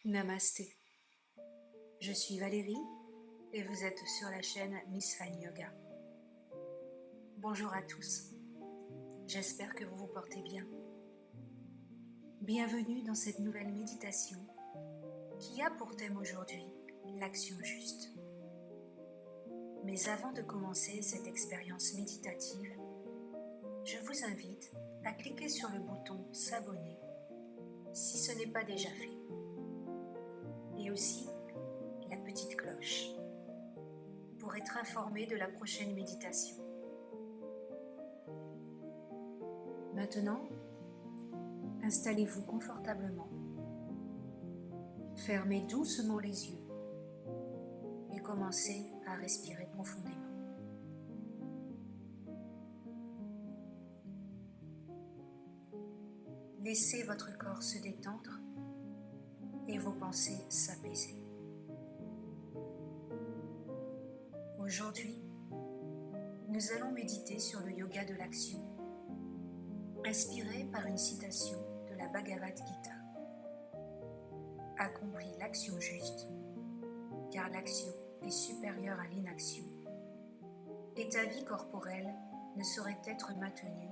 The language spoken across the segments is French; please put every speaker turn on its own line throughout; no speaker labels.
Namasté, je suis Valérie et vous êtes sur la chaîne Miss Fan Yoga. Bonjour à tous, j'espère que vous vous portez bien. Bienvenue dans cette nouvelle méditation qui a pour thème aujourd'hui l'action juste. Mais avant de commencer cette expérience méditative, je vous invite à cliquer sur le bouton s'abonner si ce n'est pas déjà fait. Et aussi la petite cloche pour être informé de la prochaine méditation. Maintenant, installez-vous confortablement, fermez doucement les yeux et commencez à respirer profondément. Laissez votre corps se détendre et vos pensées s'apaiser. Aujourd'hui, nous allons méditer sur le yoga de l'action, inspiré par une citation de la Bhagavad Gita. Accomplis l'action juste, car l'action est supérieure à l'inaction, et ta vie corporelle ne saurait être maintenue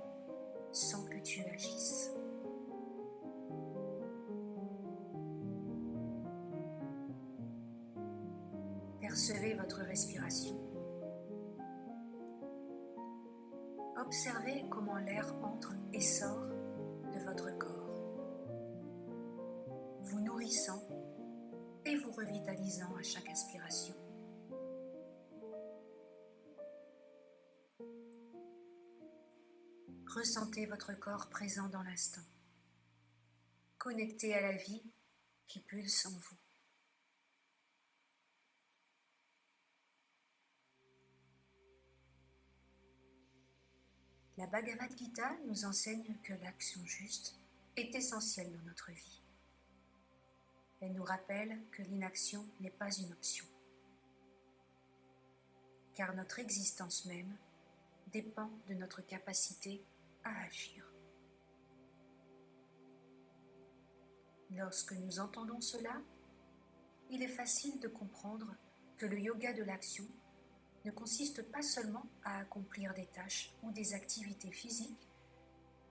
sans que tu agisses. Percevez votre respiration. Observez comment l'air entre et sort de votre corps, vous nourrissant et vous revitalisant à chaque inspiration. Ressentez votre corps présent dans l'instant, connecté à la vie qui pulse en vous. La Bhagavad Gita nous enseigne que l'action juste est essentielle dans notre vie. Elle nous rappelle que l'inaction n'est pas une option, car notre existence même dépend de notre capacité à agir. Lorsque nous entendons cela, il est facile de comprendre que le yoga de l'action ne consiste pas seulement à accomplir des tâches ou des activités physiques,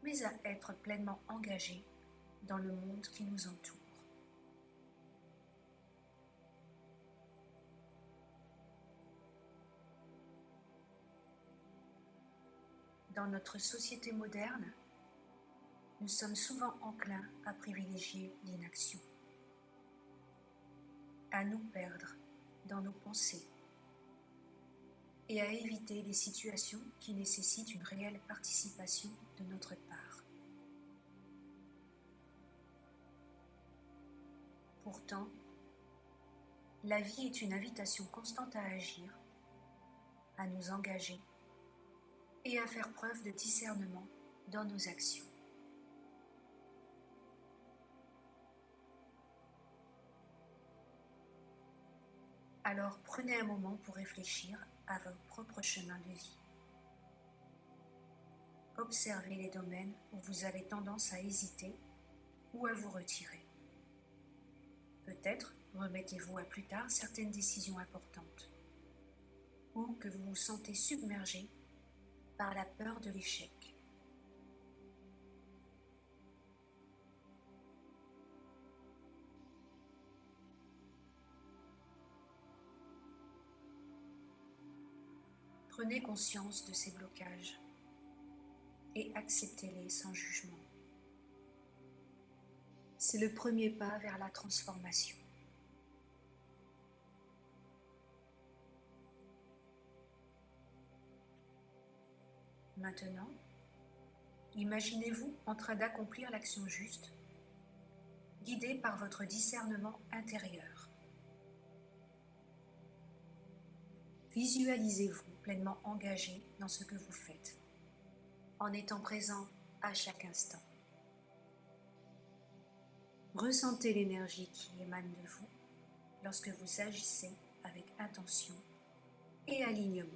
mais à être pleinement engagé dans le monde qui nous entoure. Dans notre société moderne, nous sommes souvent enclins à privilégier l'inaction, à nous perdre dans nos pensées et à éviter les situations qui nécessitent une réelle participation de notre part. Pourtant, la vie est une invitation constante à agir, à nous engager et à faire preuve de discernement dans nos actions. Alors prenez un moment pour réfléchir à votre propre chemin de vie. Observez les domaines où vous avez tendance à hésiter ou à vous retirer. Peut-être remettez-vous à plus tard certaines décisions importantes, ou que vous vous sentez submergé par la peur de l'échec. Prenez conscience de ces blocages et acceptez-les sans jugement. C'est le premier pas vers la transformation. Maintenant, imaginez-vous en train d'accomplir l'action juste, guidé par votre discernement intérieur. Visualisez-vous pleinement engagé dans ce que vous faites, en étant présent à chaque instant. Ressentez l'énergie qui émane de vous lorsque vous agissez avec intention et alignement.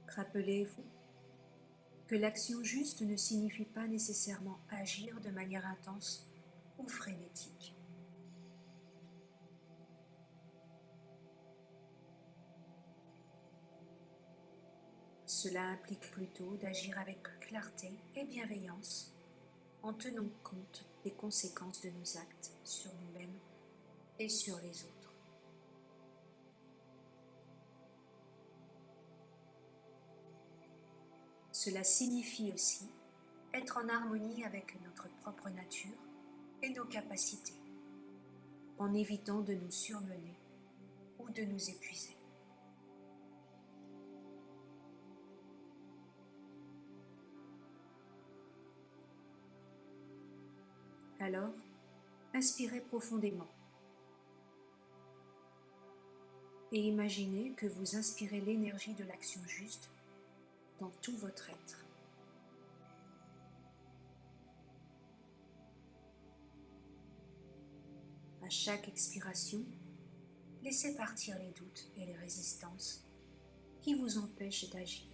Rappelez-vous que l'action juste ne signifie pas nécessairement agir de manière intense ou frénétique. Cela implique plutôt d'agir avec clarté et bienveillance en tenant compte des conséquences de nos actes sur nous-mêmes et sur les autres. Cela signifie aussi être en harmonie avec notre propre nature et nos capacités, en évitant de nous surmener ou de nous épuiser. Alors, inspirez profondément et imaginez que vous inspirez l'énergie de l'action juste dans tout votre être. À chaque expiration, laissez partir les doutes et les résistances qui vous empêchent d'agir.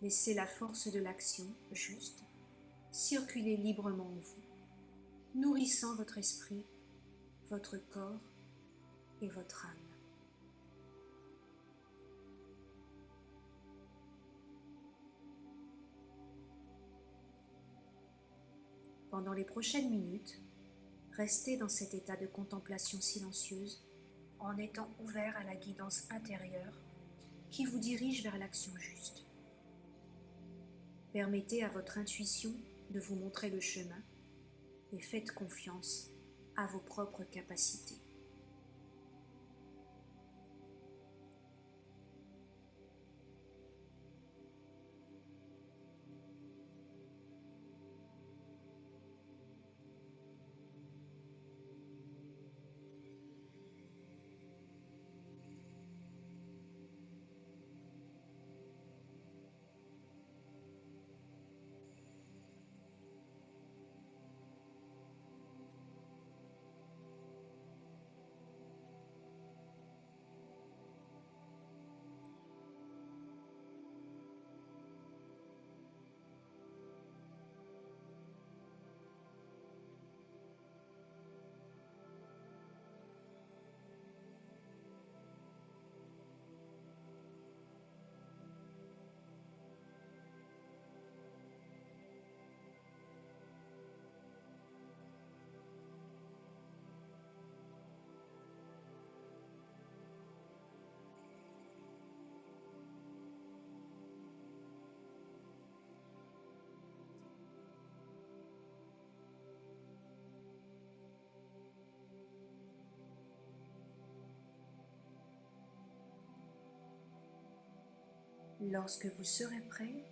Laissez la force de l'action juste circuler librement en vous, nourrissant votre esprit, votre corps et votre âme. Pendant les prochaines minutes, restez dans cet état de contemplation silencieuse en étant ouvert à la guidance intérieure qui vous dirige vers l'action juste. Permettez à votre intuition de vous montrer le chemin et faites confiance à vos propres capacités. Lorsque vous serez prêt,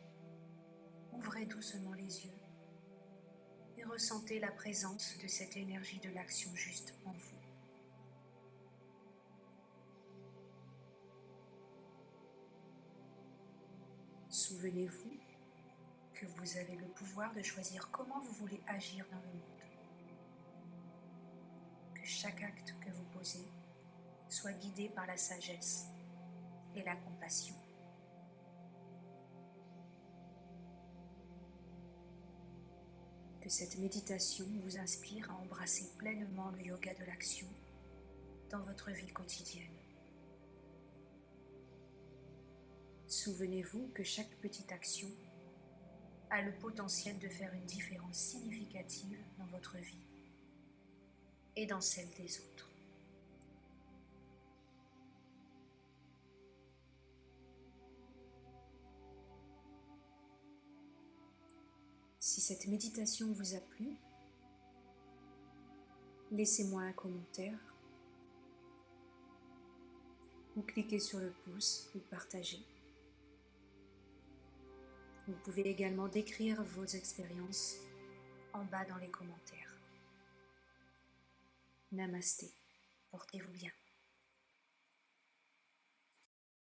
ouvrez doucement les yeux et ressentez la présence de cette énergie de l'action juste en vous. Souvenez-vous que vous avez le pouvoir de choisir comment vous voulez agir dans le monde. Que chaque acte que vous posez soit guidé par la sagesse et la compassion. Que cette méditation vous inspire à embrasser pleinement le yoga de l'action dans votre vie quotidienne. Souvenez-vous que chaque petite action a le potentiel de faire une différence significative dans votre vie et dans celle des autres. Si cette méditation vous a plu, laissez-moi un commentaire ou cliquez sur le pouce ou partagez. Vous pouvez également décrire vos expériences en bas dans les commentaires. Namasté, portez-vous bien.